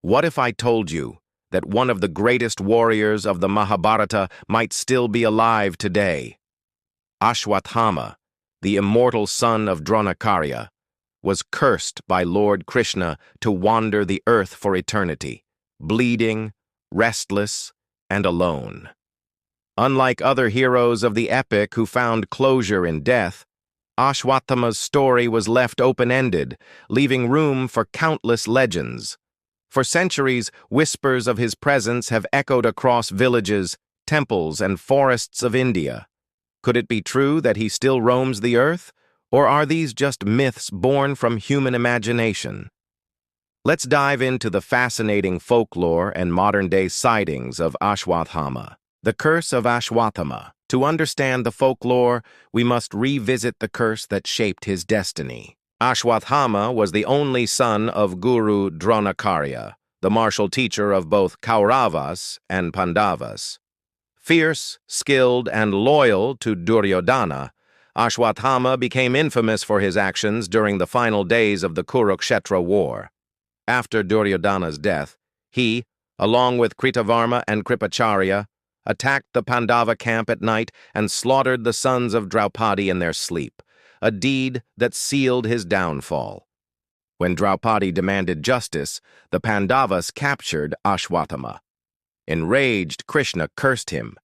What if I told you that one of the greatest warriors of the Mahabharata might still be alive today? Ashwatthama, the immortal son of Dronacharya, was cursed by Lord Krishna to wander the earth for eternity, bleeding, restless, and alone. Unlike other heroes of the epic who found closure in death, Ashwatthama's story was left open-ended, leaving room for countless legends. For centuries, whispers of his presence have echoed across villages, temples, and forests of India. Could it be true that he still roams the earth, or are these just myths born from human imagination? Let's dive into the fascinating folklore and modern-day sightings of Ashwatthama. The Curse of Ashwatthama. To understand the folklore, we must revisit the curse that shaped his destiny. Ashwatthama was the only son of Guru Dronacharya, the martial teacher of both Kauravas and Pandavas. Fierce, skilled, and loyal to Duryodhana, Ashwatthama became infamous for his actions during the final days of the Kurukshetra war. After Duryodhana's death, he, along with Kritavarma and Kripacharya, attacked the Pandava camp at night and slaughtered the sons of Draupadi in their sleep, a deed that sealed his downfall. When Draupadi demanded justice, the Pandavas captured Ashwatthama. Enraged, Krishna cursed him.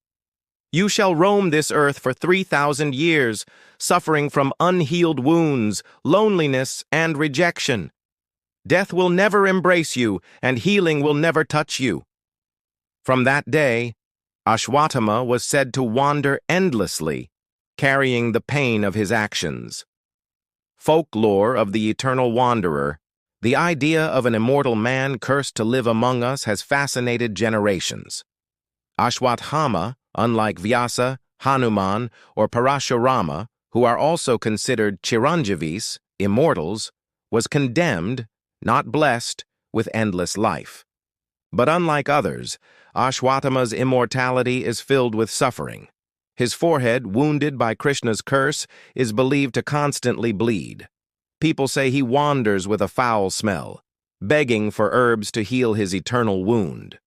"You shall roam this earth for 3,000 years, suffering from unhealed wounds, loneliness, and rejection. Death will never embrace you, and healing will never touch you." From that day, Ashwatthama was said to wander endlessly, carrying the pain of his actions. Folklore of the eternal wanderer. The idea of an immortal man cursed to live among us has fascinated generations. Ashwatthama, unlike Vyasa, Hanuman, or Parashurama, who are also considered Chiranjivis, immortals, was condemned, not blessed, with endless life. But unlike others, Ashwatthama's immortality is filled with suffering. His forehead, wounded by Krishna's curse, is believed to constantly bleed. People say he wanders with a foul smell, begging for herbs to heal his eternal wound.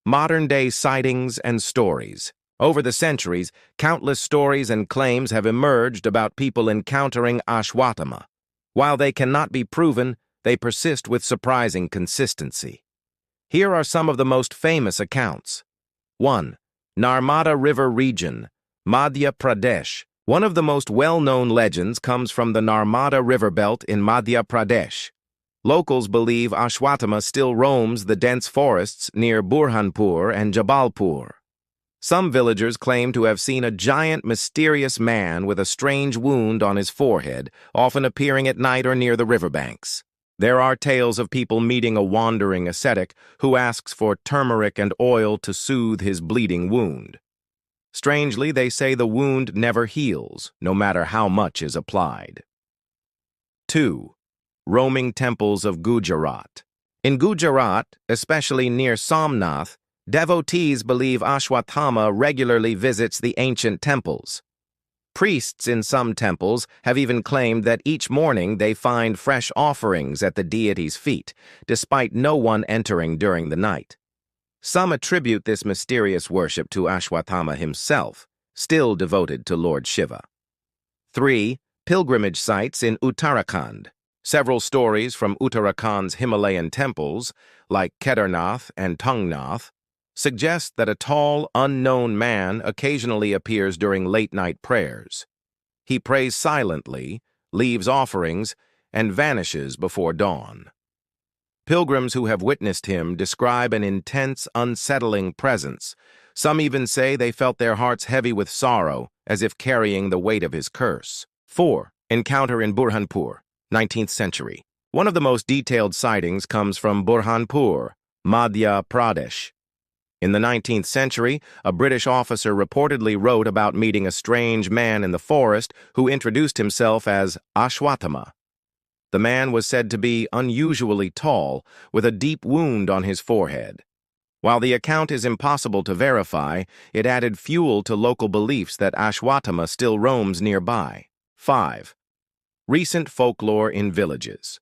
Modern-day sightings and stories. Over the centuries, countless stories and claims have emerged about people encountering Ashwatthama. While they cannot be proven, they persist with surprising consistency. Here are some of the most famous accounts. 1. Narmada River Region, Madhya Pradesh. One of the most well-known legends comes from the Narmada River belt in Madhya Pradesh. Locals believe Ashwatthama still roams the dense forests near Burhanpur and Jabalpur. Some villagers claim to have seen a giant, mysterious man with a strange wound on his forehead, often appearing at night or near the riverbanks. There are tales of people meeting a wandering ascetic who asks for turmeric and oil to soothe his bleeding wound. Strangely, they say the wound never heals, no matter how much is applied. 2. Roaming temples of Gujarat. In Gujarat, especially near Somnath, devotees believe Ashwatthama regularly visits the ancient temples. Priests in some temples have even claimed that each morning they find fresh offerings at the deity's feet, despite no one entering during the night. Some attribute this mysterious worship to Ashwatthama himself, still devoted to Lord Shiva. 3. Pilgrimage sites in Uttarakhand. Several stories from Uttarakhand's Himalayan temples, like Kedarnath and Tungnath, suggest that a tall, unknown man occasionally appears during late-night prayers. He prays silently, leaves offerings, and vanishes before dawn. Pilgrims who have witnessed him describe an intense, unsettling presence. Some even say they felt their hearts heavy with sorrow, as if carrying the weight of his curse. 4. Encounter in Burhanpur, 19th century. One of the most detailed sightings comes from Burhanpur, Madhya Pradesh. In the 19th century, a British officer reportedly wrote about meeting a strange man in the forest who introduced himself as Ashwatthama. The man was said to be unusually tall, with a deep wound on his forehead. While the account is impossible to verify, it added fuel to local beliefs that Ashwatthama still roams nearby. 5. Recent folklore in villages.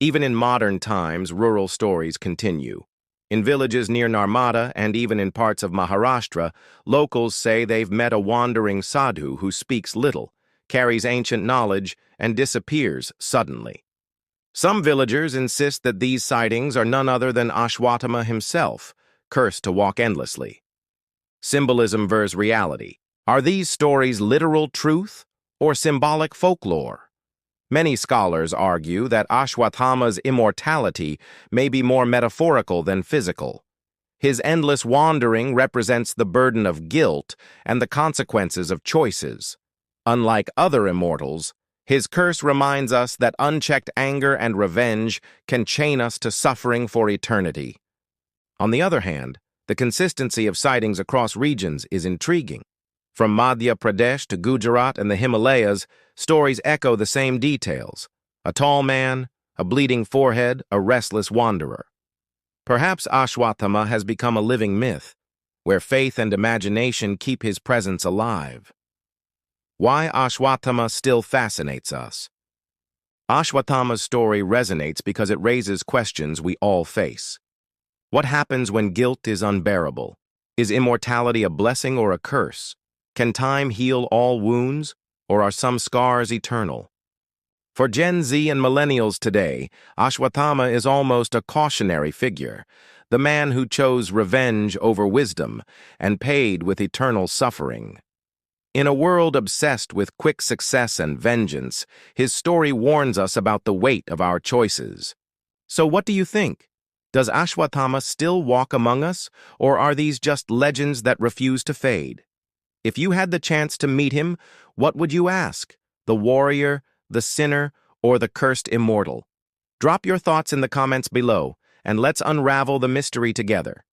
Even in modern times, rural stories continue. In villages near Narmada and even in parts of Maharashtra, locals say they've met a wandering sadhu who speaks little, carries ancient knowledge, and disappears suddenly. Some villagers insist that these sightings are none other than Ashwatthama himself, cursed to walk endlessly. Symbolism versus reality. Are these stories literal truth or symbolic folklore? Many scholars argue that Ashwatthama's immortality may be more metaphorical than physical. His endless wandering represents the burden of guilt and the consequences of choices. Unlike other immortals, his curse reminds us that unchecked anger and revenge can chain us to suffering for eternity. On the other hand, the consistency of sightings across regions is intriguing. From Madhya Pradesh to Gujarat and the Himalayas, stories echo the same details: a tall man, a bleeding forehead, a restless wanderer. Perhaps Ashwatthama has become a living myth, where faith and imagination keep his presence alive. Why Ashwatthama still fascinates us. Ashwatthama's story resonates because it raises questions we all face. What happens when guilt is unbearable? Is immortality a blessing or a curse? Can time heal all wounds, or are some scars eternal? For Gen Z and millennials today, Ashwatthama is almost a cautionary figure, the man who chose revenge over wisdom and paid with eternal suffering. In a world obsessed with quick success and vengeance, his story warns us about the weight of our choices. So what do you think? Does Ashwatthama still walk among us, or are these just legends that refuse to fade? If you had the chance to meet him, what would you ask? The warrior, the sinner, or the cursed immortal? Drop your thoughts in the comments below, and let's unravel the mystery together.